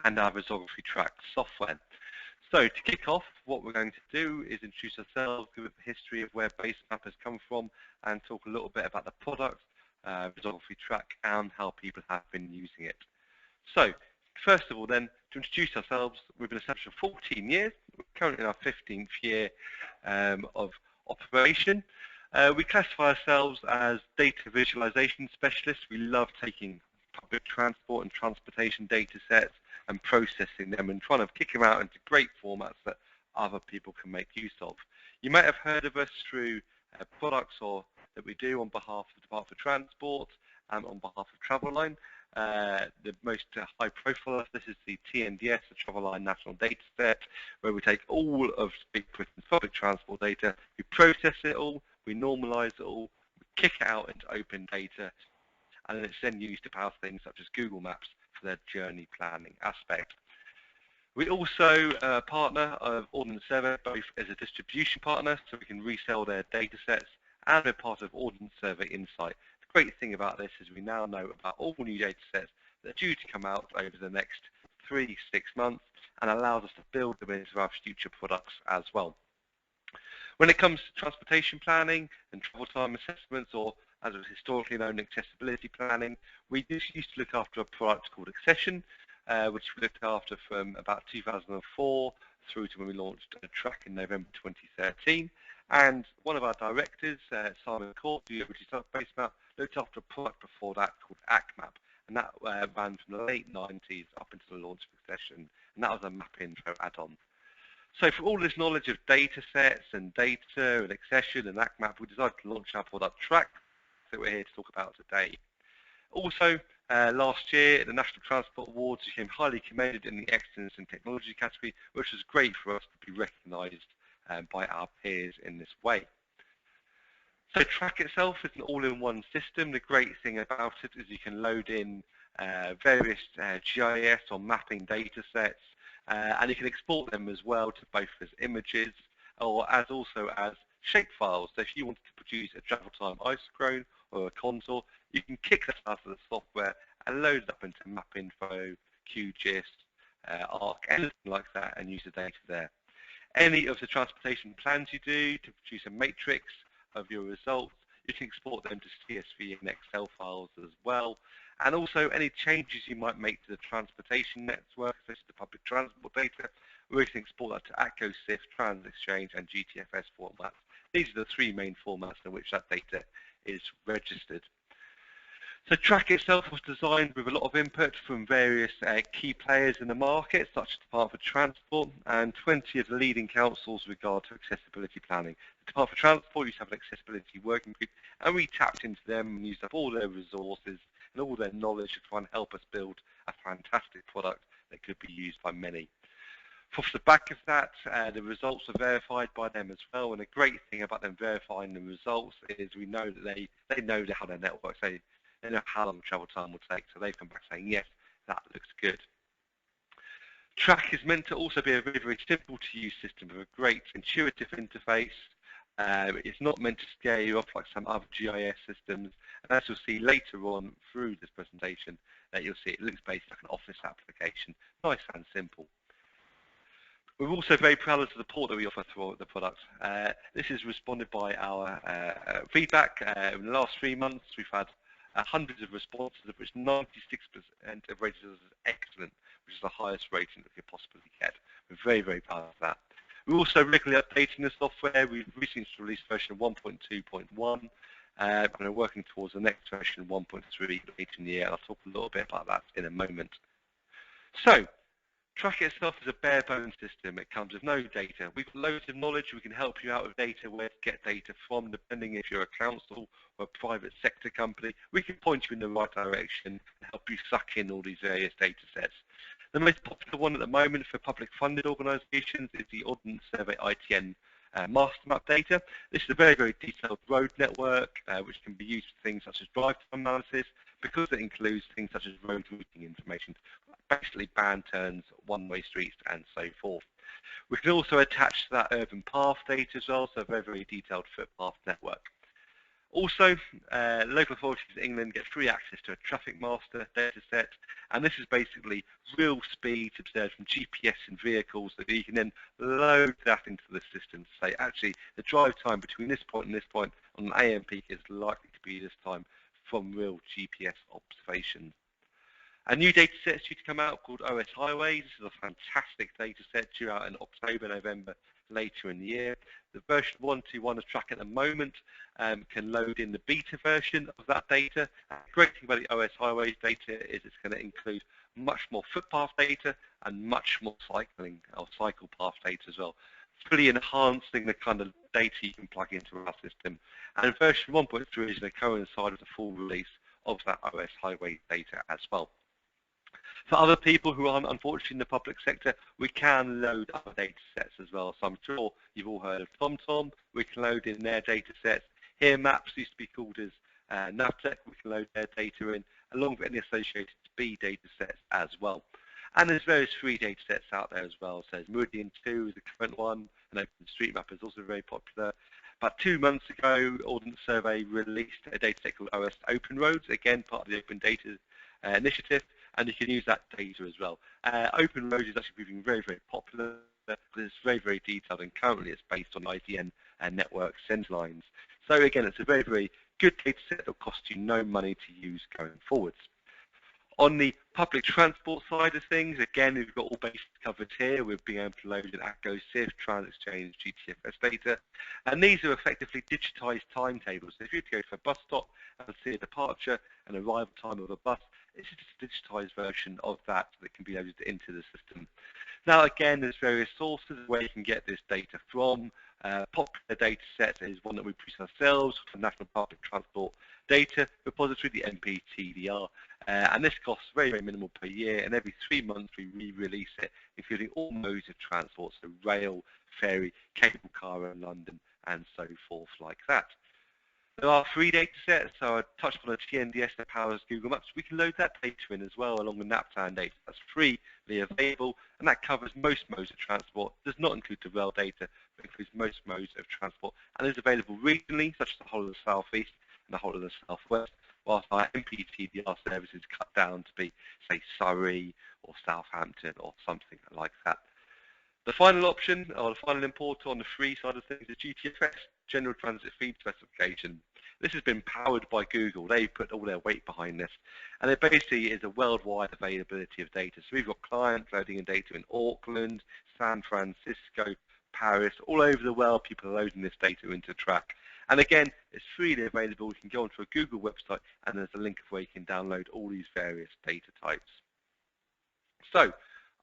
and our videography TRACC software. So to kick off, what we're going to do is introduce ourselves, give a history of where Basemap has come from, and talk a little bit about the product, videography TRACC, and how people have been using it. So first of all then, to introduce ourselves, we've been established for 14 years. We're currently in our 15th year of operation. We classify ourselves as data visualization specialists. We love taking public transport and transportation data sets and processing them and trying to kick them out into great formats that other people can make use of. You might have heard of us through products that we do on behalf of the Department for Transport and on behalf of Travelline. The most high profile of this is the TNDS, the Travelline National Data Set, where we take all of Big Britain's public transport data, we process it all, we normalize it all, we kick it out into open data, and then it's then used to power things such as Google Maps for their journey planning aspect. We also partner of Ordnance Survey, both as a distribution partner, so we can resell their data sets, and we're part of Ordnance Survey Insight. The great thing about this is we now know about all new data sets that are due to come out over the next 3-6 months, and allows us to build them into our future products as well. When it comes to transportation planning and travel time assessments, or as it was historically known, accessibility planning, we used to look after a product called Accession, which we looked after from about 2004 through to when we launched TRACC in November 2013. And one of our directors, Simon Court, who originally started Basemap, looked after a product before that called ACMap, and that ran from the late 90s up into the launch of Accession, and that was a map info add-on. So for all this knowledge of data sets and data and Accession and ACMap, we decided to launch our product TRACC that we're here to talk about today. Also, last year at the National Transport Awards, we became highly commended in the Excellence in Technology category, which was great for us to be recognised by our peers in this way. So TRACC itself is an all-in-one system. The great thing about it is you can load in various GIS or mapping data sets, and you can export them as well to both as images or also as shape files. So if you wanted to produce a travel time isochrone or a contour, you can kick that out of the software and load it up into MapInfo, QGIS, ARC, anything like that, and use the data there. Any of the transportation plans you do to produce a matrix of your results, you can export them to CSV and Excel files as well. And also any changes you might make to the transportation network, such as the public transport data, we can export that to AtgoSIF, TransExchange, and GTFS formats. These are the three main formats in which that data is registered. So TRACC itself was designed with a lot of input from various key players in the market, such as the Department for Transport and 20 of the leading councils with regard to accessibility planning. The Department for Transport used to have an accessibility working group, and we tapped into them and used up all their resources and all their knowledge to try and help us build a fantastic product that could be used by many. Off the back of that, the results are verified by them as well, and the great thing about them verifying the results is we know that they know how their networks, they know how long travel time will take, so they've come back saying, yes, that looks good. TRACC is meant to also be a very, very simple to use system with a great intuitive interface. It's not meant to scare you off like some other GIS systems, and as you'll see later on through this presentation, you'll see it looks basically like an office application, nice and simple. We're also very proud of the support that we offer through the product. This is responded by our feedback. In the last 3 months, we've had hundreds of responses, of which 96% have rated us as excellent, which is the highest rating that we could possibly get. We're very, very proud of that. We're also regularly updating the software. We've recently released version 1.2.1, and we're working towards the next version 1.3 later in the year. I'll talk a little bit about that in a moment. So, TRACC itself is a bare bones system. It comes with no data. We've got loads of knowledge. We can help you out with data, where to get data from, depending if you're a council or a private sector company. We can point you in the right direction and help you suck in all these various data sets. The most popular one at the moment for public funded organisations is the Ordnance Survey ITN master map data. This is a very, very detailed road network which can be used for things such as drive time analysis, because it includes things such as road routing information, basically band turns, one-way streets, and so forth. We can also attach to that urban path data as well, so a very, very detailed footpath network. Also, local authorities in England get free access to a traffic master data set, and this is basically real speeds observed from GPS in vehicles that you can then load that into the system to say, actually, the drive time between this point and this point on an AM peak is likely to be this time from real GPS observations. A new data set is due to come out called OS Highways. This is a fantastic data set due out in October, November, later in the year. The version 1.2.1 of TRACC at the moment can load in the beta version of that data. The great thing about the OS Highways data is it's going to include much more footpath data and much more cycling or cycle path data as well, fully enhancing the kind of data you can plug into our system. And version 1.3 is going to coincide with the full release of that OS Highway data as well. For other people who aren't unfortunately in the public sector, we can load other data sets as well. So I'm sure you've all heard of TomTom. We can load in their data sets. Here Maps used to be called as Navtech. We can load their data in, along with any associated speed data sets as well. And there's various free data sets out there as well. So there's Meridian 2 is the current one, and OpenStreetMap is also very popular. About 2 months ago, Ordnance Survey released a data set called OS Open Roads, again part of the Open Data initiative, and you can use that data as well. Open Roads is actually proving very, very popular because it's very, very detailed, and currently it's based on ITN network send lines. So again, it's a very, very good data set that will cost you no money to use going forwards. On the public transport side of things, again, we've got all bases covered here. We've been able to load in ACCO, SIF, TransExchange, GTFS data, and these are effectively digitized timetables. So if you go to a bus stop and see a departure and arrival time of a bus, it's just a digitized version of that that can be loaded into the system. Now, again, there's various sources where you can get this data from. Popular data set is one that we produce ourselves for National Public Transport Data Repository, the NPTDR, and this costs very, very minimal per year, and every 3 months we re-release it, including all modes of transport, so rail, ferry, cable car in London, and so forth like that. There are free data sets, so I touched on a TNDS that powers Google Maps. We can load that data in as well, along with NAPTAN data. That's freely available, and that covers most modes of transport. Does not include the rail data, but includes most modes of transport, and is available regionally, such as the whole of the southeast and the whole of the southwest, whilst our MPTDR service is cut down to be, say, Surrey or Southampton or something like that. The final option, or the final importer on the free side of things, is GTFS, General Transit Feed Specification. This has been powered by Google. They put all their weight behind this. And it basically is a worldwide availability of data. So we've got clients loading in data in Auckland, San Francisco, Paris, all over the world. People are loading this data into TRACC. And again, it's freely available. You can go onto a Google website, and there's a link of where you can download all these various data types. So,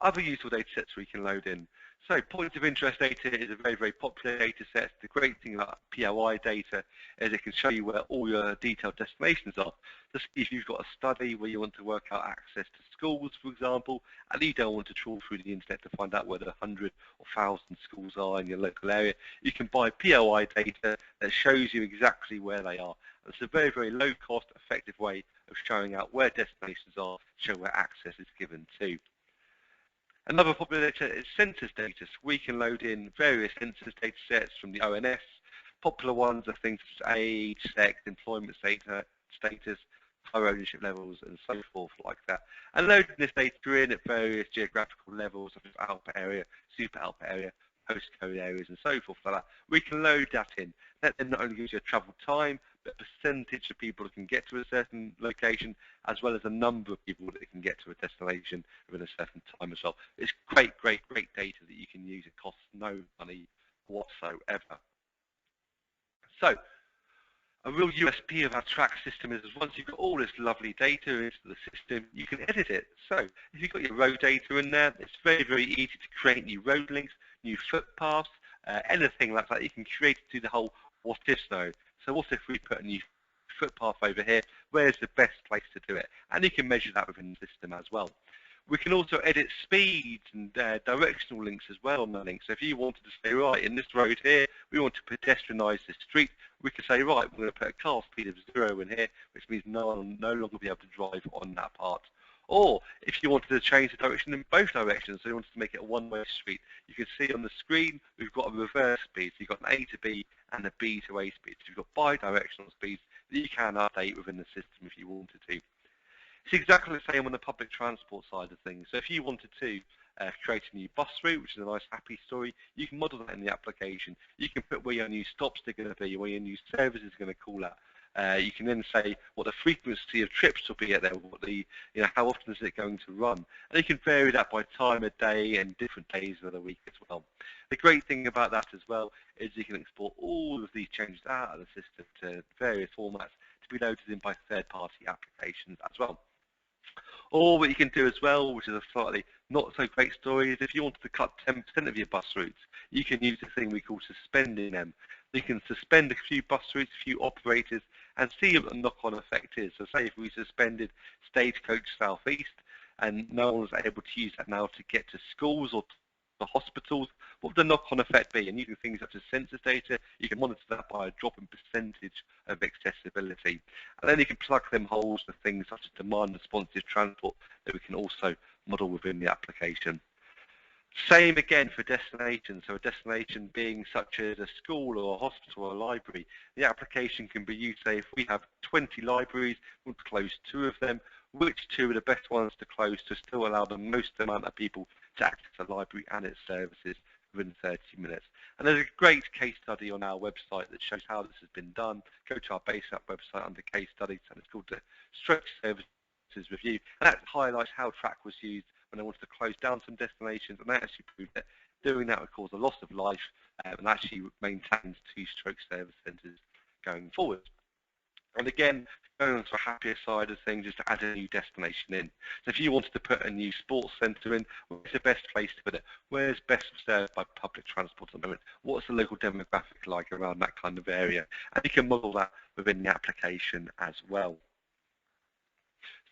other useful data sets we can load in. So points of interest data is a very, very popular data set. The great thing about POI data is it can show you where all your detailed destinations are. Just if you've got a study where you want to work out access to schools, for example, and you don't want to trawl through the internet to find out where the 100 or 1,000 schools are in your local area, you can buy POI data that shows you exactly where they are. It's a very, very low cost, effective way of showing out where destinations are, show where access is given to. Another popular data set is census data. So we can load in various census data sets from the ONS. Popular ones are things such as age, sex, employment status, car ownership levels, and so forth like that. And loading this data in at various geographical levels, such as alpha area, super alpha area, postcode areas, and so forth like that. We can load that in. That then not only gives you a travel time, but a percentage of people that can get to a certain location, as well as a number of people that can get to a destination within a certain time as well. It's great, great, great data that you can use. It costs no money whatsoever. So, a real USP of our TRACC system is once you've got all this lovely data into the system, you can edit it. So, if you've got your road data in there, it's very, very easy to create new road links, new footpaths, anything like that. You can create it through the whole what if scenario. So what if we put a new footpath over here? Where's the best place to do it? And you can measure that within the system as well. We can also edit speeds and directional links as well on the link. So if you wanted to say, right, in this road here, we want to pedestrianise this street, we could say, right, we're going to put a car speed of 0 in here, which means no one will no longer be able to drive on that part. Or if you wanted to change the direction in both directions, so you wanted to make it a one-way street, you can see on the screen we've got a reverse speed. So you've got an A to B and a B to A speed. So you've got bi-directional speeds that you can update within the system if you wanted to. It's exactly the same on the public transport side of things. So if you wanted to create a new bus route, which is a nice happy story, you can model that in the application. You can put where your new stops are going to be, where your new service is going to call at. You can then say what the frequency of trips will be at there, what the, how often is it going to run, and you can vary that by time of day and different days of the week as well. The great thing about that as well is you can export all of these changes out of the system to various formats to be loaded in by third-party applications as well. Or what you can do as well, which is a slightly not so great story, is if you wanted to cut 10% of your bus routes, you can use a thing we call suspending them. You can suspend a few bus routes, a few operators, and see what the knock-on effect is. So say if we suspended Stagecoach Southeast and no one was able to use that now to get to schools or to hospitals, what would the knock-on effect be? And using things such as census data, you can monitor that by a drop in percentage of accessibility. And then you can plug them holes to things such as demand responsive transport that we can also model within the application. Same again for destinations. So a destination being such as a school or a hospital or a library, the application can be used, say, if we have 20 libraries, we want to close 2 of them, which 2 are the best ones to close to still allow the most amount of people to access the library and its services within 30 minutes. And there's a great case study on our website that shows how this has been done. Go to our base app website under case studies, and it's called the Stroke Services Review, and that highlights how TRACC was used when they wanted to close down some destinations, and they actually proved that doing that would cause a loss of life and actually maintains 2 stroke service centres going forward. And again, going on to a happier side of things is to add a new destination in. So if you wanted to put a new sports centre in, where's the best place to put it? Where's best served by public transport at the moment? What's the local demographic like around that kind of area? And you can model that within the application as well.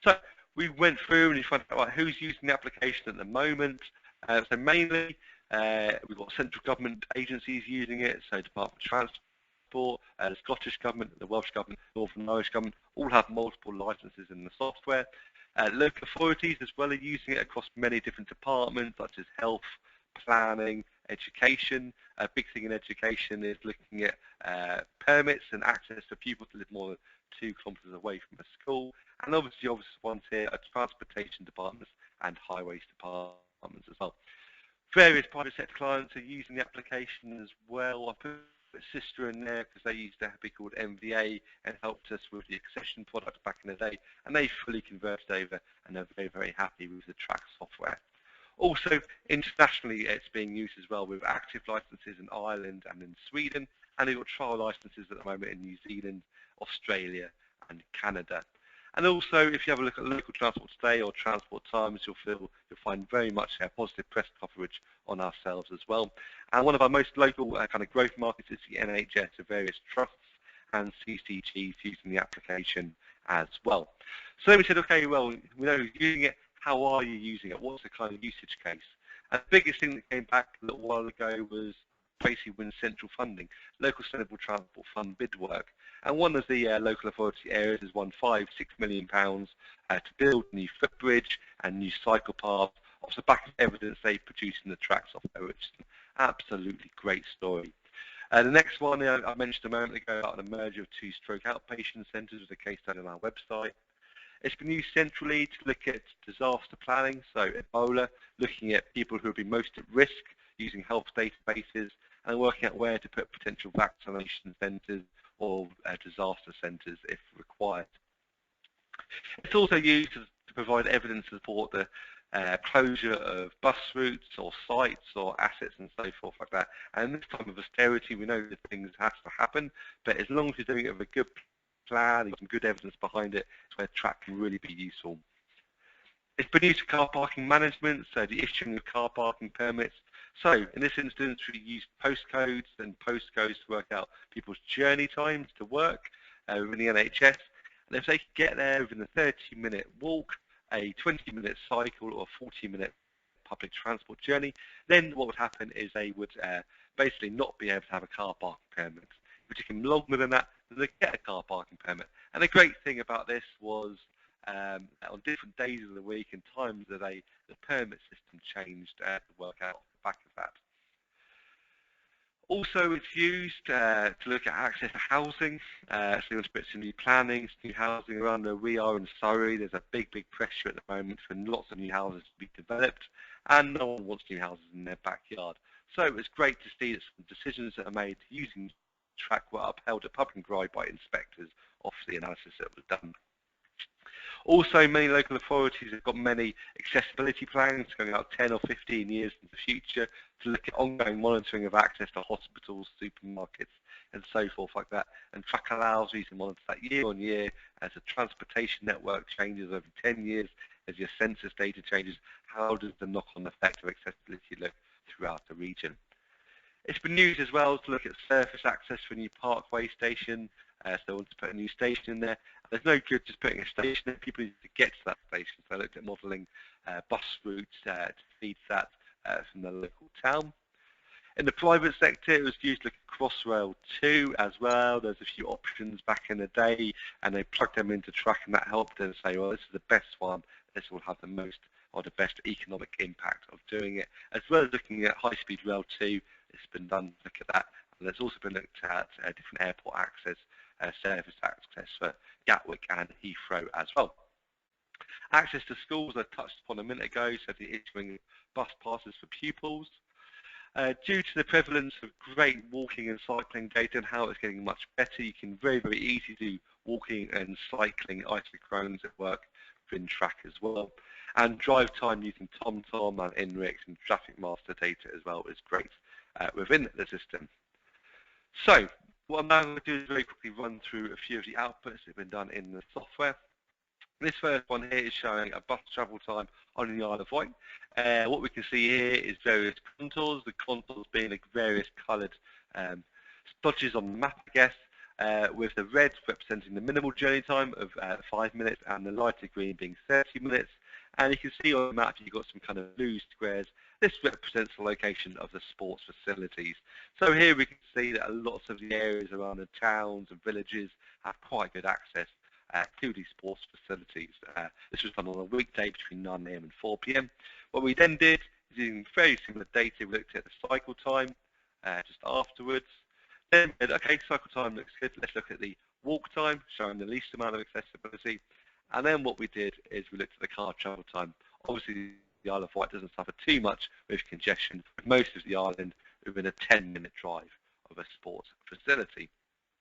So we went through and you find out who's using the application at the moment. So mainly we've got central government agencies using it, so Department of Transport, the Scottish Government, the Welsh Government, Northern Irish Government, all have multiple licenses in the software. Local authorities as well are using it across many different departments such as health, planning, education. A big thing in education is looking at permits and access for people to live more than 2 kilometres away from a school. And obviously ones here are transportation departments and highways departments as well. Various private sector clients are using the application as well. I put Sister in there because they used a happy called MVA and helped us with the accession product back in the day, and they fully converted over and are very, very happy with the TRACC software. Also, internationally, it's being used as well with active licenses in Ireland and in Sweden, and we've got trial licenses at the moment in New Zealand, Australia, and Canada. And also, if you have a look at local transport today or transport times, you'll find very much positive press coverage on ourselves as well. And one of our most local kind of growth markets is the NHS, of various trusts and CCGs using the application as well. So then we said, okay, well, we know you're using it. How are you using it? What's the kind of usage case? And the biggest thing that came back a little while ago was basically when central funding, local sustainable transport fund bid work. And one of the local authority areas has won £5–6 million to build new footbridge and new cycle paths off the back of evidence they produced in the TRACC software, which is an absolutely great story. The next one I mentioned a moment ago about the merger of 2 stroke outpatient centres with a case study on our website. It's been used centrally to look at disaster planning, so Ebola, looking at people who have been most at risk using health databases and working out where to put potential vaccination centres or disaster centres if required. It's also used to provide evidence to support the closure of bus routes or sites or assets and so forth like that. And this time of austerity, we know that things have to happen, but as long as you're doing it with a good plan and some good evidence behind it, it's where TRACC can really be useful. It's been used for car parking management, so the issuing of car parking permits. So in this instance, we use postcodes and postcodes to work out people's journey times to work within the NHS. And if they could get there within a 30-minute walk, a 20-minute cycle, or a 40-minute public transport journey, then what would happen is they would basically not be able to have a car parking permit. But you can longer than that, they get a car parking permit. And the great thing about this was on different days of the week and times of the day. The permit system changed to work out off the back of that. Also, it's used to look at access to housing. So you want to put some new planning, some new housing around where we are in Surrey. There's a big pressure at the moment for lots of new houses to be developed, and no one wants new houses in their backyard. So it's great to see that some decisions that are made using TRACC were upheld at pub and grey by inspectors of the analysis that was done. Also, many local authorities have got many accessibility plans going out 10 or 15 years in the future to look at ongoing monitoring of access to hospitals, supermarkets, and so forth like that. And TRACC allows you to monitor that year on year as the transportation network changes over 10 years, as your census data changes. How does the knock-on effect of accessibility look throughout the region? It's been used as well to look at surface access for a new parkway station. So I want to put a new station in there. There's no good just putting a station there. People need to get to that station. So I looked at modelling bus routes to feed that from the local town. In the private sector, it was used to look at Crossrail 2 as well. There's a few options back in the day, and they plugged them into TRACC, and that helped them say, well, this is the best one. This will have the most or the best economic impact of doing it. As well as looking at high-speed rail 2, it's been done to look at that. And there's also been looked at different airport access, service access for Gatwick and Heathrow as well. Access to schools I touched upon a minute ago, so the issuing bus passes for pupils. Due to the prevalence of great walking and cycling data and how it's getting much better, you can very easily do walking and cycling isochrones at work within TRACC as well. And drive time using TomTom and INRIX and Traffic Master data as well is great within the system. So what I'm now going to do is very quickly run through a few of the outputs that have been done in the software. This first one here is showing a bus travel time on the Isle of Wight. What we can see here is various contours, the contours being the various coloured splotches on the map, I guess, with the red representing the minimal journey time of 5 minutes and the lighter green being 30 minutes. And you can see on the map you've got some kind of blue squares. This represents the location of the sports facilities. So here we can see that lots of the areas around the towns and villages have quite good access to these sports facilities. This was done on a weekday between 9 AM and 4 PM. What we then did is using very similar data, we looked at the cycle time just afterwards. Then, okay, cycle time looks good. Let's look at the walk time, showing the least amount of accessibility. And then what we did is we looked at the car travel time. Obviously, the Isle of Wight doesn't suffer too much with congestion, with most of the island within a 10-minute drive of a sports facility.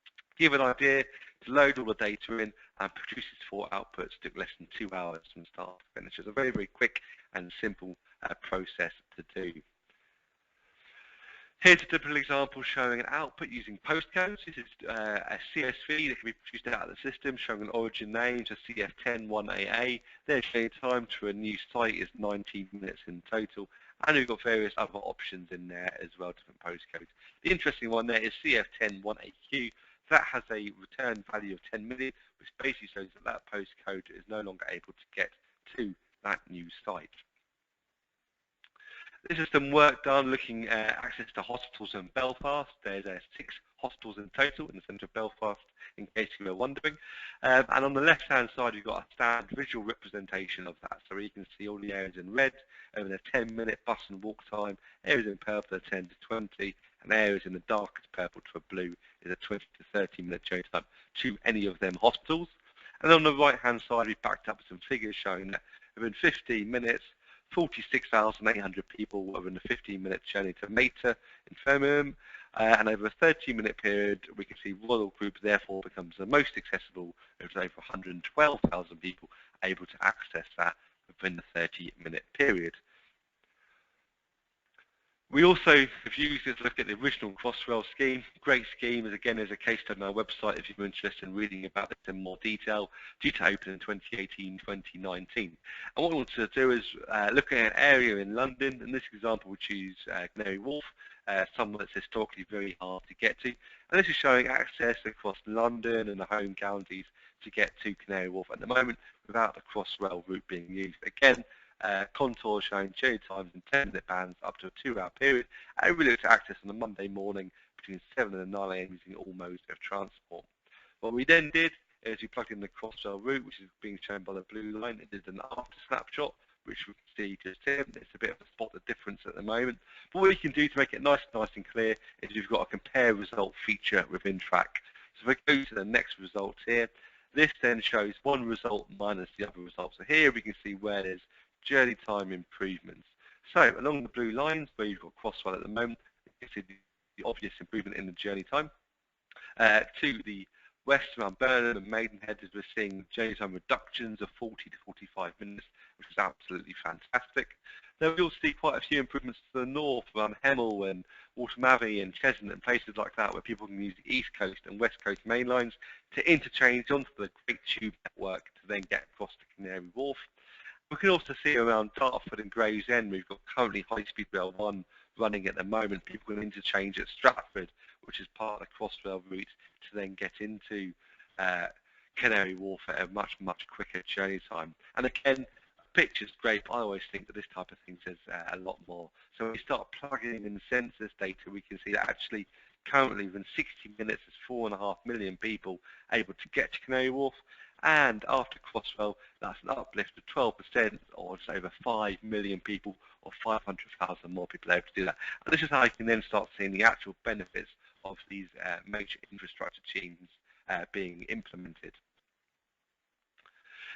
To give an idea, to load all the data in and produce these 4 outputs took less than 2 hours from start to finish. It's a very quick and simple process to do. Here's a typical example showing an output using postcodes. This is a CSV that can be produced out of the system, showing an origin name, so CF101AA. Their showing time to a new site is 19 minutes in total, and we've got various other options in there as well, different postcodes. The interesting one there is CF101AQ. That has a return value of 10 million, which basically shows that that postcode is no longer able to get to that new site. This is some work done looking at access to hospitals in Belfast. There's 6 hospitals in total in the centre of Belfast, in case you were wondering. And on the left-hand side, you've got a standard visual representation of that. So you can see all the areas in red over the 10-minute bus and walk time, areas in purple are 10 to 20, and areas in the darkest purple to a blue is a 20 to 30-minute journey time to any of them hospitals. And on the right-hand side, we've backed up some figures showing that within 15 minutes, 46,800 people were in a 15-minute journey to Mater in Birmingham, and over a 30-minute period, we can see Royal Group therefore becomes the most accessible, with over 112,000 people able to access that within the 30-minute period. We also have used it to look at the original Crossrail scheme. Great scheme, as again, there's a case study on our website if you're interested in reading about this in more detail, due to open in 2018-2019. And what we want to do is look at an area in London. In this example, we choose Canary Wharf, somewhere that's historically very hard to get to. And this is showing access across London and the home counties to get to Canary Wharf at the moment without the Crossrail route being used. Again, contours showing journey times in 10-minute bands up to a 2-hour period, and we looked at access on a Monday morning between 7 and 9 AM using all modes of transport. What we then did is we plugged in the Crossrail route, which is being shown by the blue line. It is an after snapshot, which we can see just here. It's a bit of a spot the difference at the moment. But what we can do to make it nice and clear is we've got a compare result feature within TRACC. So if we go to the next result here, this then shows one result minus the other result. So here we can see where there's journey time improvements. So along the blue lines where you've got Crossrail at the moment, you can see the obvious improvement in the journey time. To the west around Burnham and Maidenhead, as we're seeing journey time reductions of 40 to 45 minutes, which is absolutely fantastic. Then we'll see quite a few improvements to the north around Hemel and Waltham and Cheshunt and places like that, where people can use the East Coast and West Coast main lines to interchange onto the Great Tube network to then get across to Canary Wharf. We can also see around Dartford and Gravesend, we've got currently High Speed Rail 1 running at the moment. People can interchange at Stratford, which is part of the Crossrail route, to then get into Canary Wharf at a much quicker journey time. And again, picture's great, but I always think that this type of thing says a lot more. So when we start plugging in census data, we can see that actually currently within 60 minutes there's 4.5 million people able to get to Canary Wharf, and after Crossrail that's an uplift of 12%, or just over 5 million people, or 500,000 more people able to do that. And this is how you can then start seeing the actual benefits of these major infrastructure changes being implemented.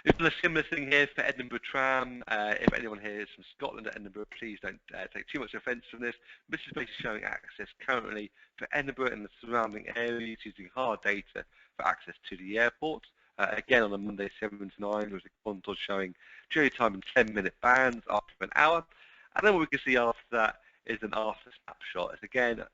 We've done a similar thing here for Edinburgh Tram. If anyone here is from Scotland at Edinburgh, please don't take too much offence from this. This is basically showing access currently for Edinburgh and the surrounding areas using hard data for access to the airport. Again, on a Monday 7 to 9, there's a contour showing journey time in 10-minute bands after an hour. And then what we can see after that is an after snapshot. As again,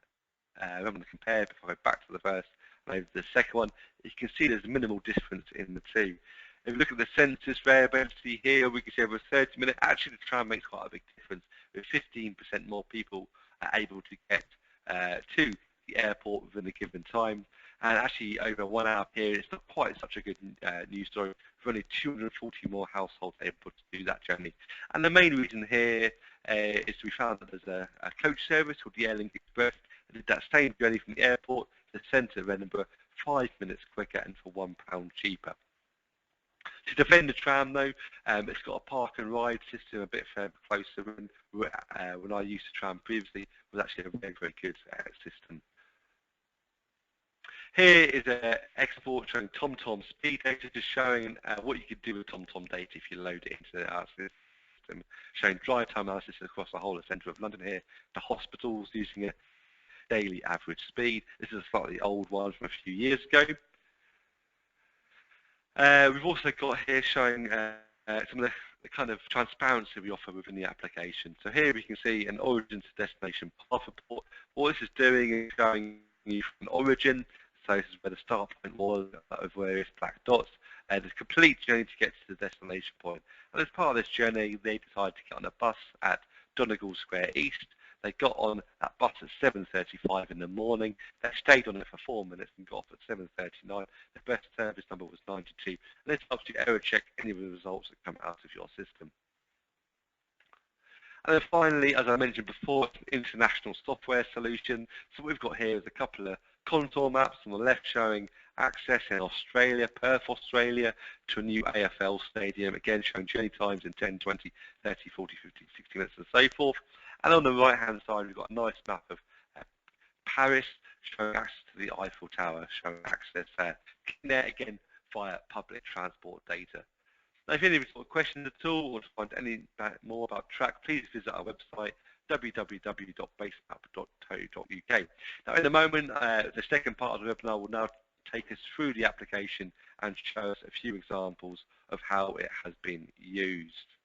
I'm going to compare before I go back to the first and over to the second one. You can see there's minimal difference in the two. If you look at the census variability here, we can see over a 30-minute, actually the tram makes quite a big difference, with 15% more people able to get to the airport within a given time. And actually over a 1 hour period, it's not quite such a good news story, with only 240 more households able to do that journey. And the main reason here is we found that there's a coach service called the Airlink Express that did that same journey from the airport to the centre of Edinburgh 5 minutes quicker and for £1 cheaper. To defend the tram though, it's got a park and ride system a bit further closer, and when I used the tram previously, it was actually a very good system. Here is an export showing TomTom speed data, just showing what you could do with TomTom data if you load it into our system, showing drive time analysis across the whole of the centre of London here, the hospitals using a daily average speed. This is a slightly old one from a few years ago. We've also got here showing some of the kind of transparency we offer within the application. So here we can see an origin to destination path report. What this is doing is showing you from an origin, so this is where the start point was of various black dots, the complete journey to get to the destination point. And as part of this journey, they decided to get on a bus at Donegal Square East. They got on that bus at 7:35 in the morning. They stayed on it for 4 minutes and got off at 7:39. The best service number was 92. And this helps you error check any of the results that come out of your system. And then finally, as I mentioned before, it's an international software solution. So what we've got here is a couple of contour maps on the left showing access in Australia, Perth, Australia, to a new AFL stadium, again showing journey times in 10, 20, 30, 40, 50, 60 minutes and so forth. And on the right-hand side, we've got a nice map of Paris, showing access to the Eiffel Tower, showing access there, again, via public transport data. Now, if you have any sort of questions at all, or to find any more about TRACC, please visit our website, www.basemap.co.uk. Now, in a moment, the second part of the webinar will now take us through the application and show us a few examples of how it has been used.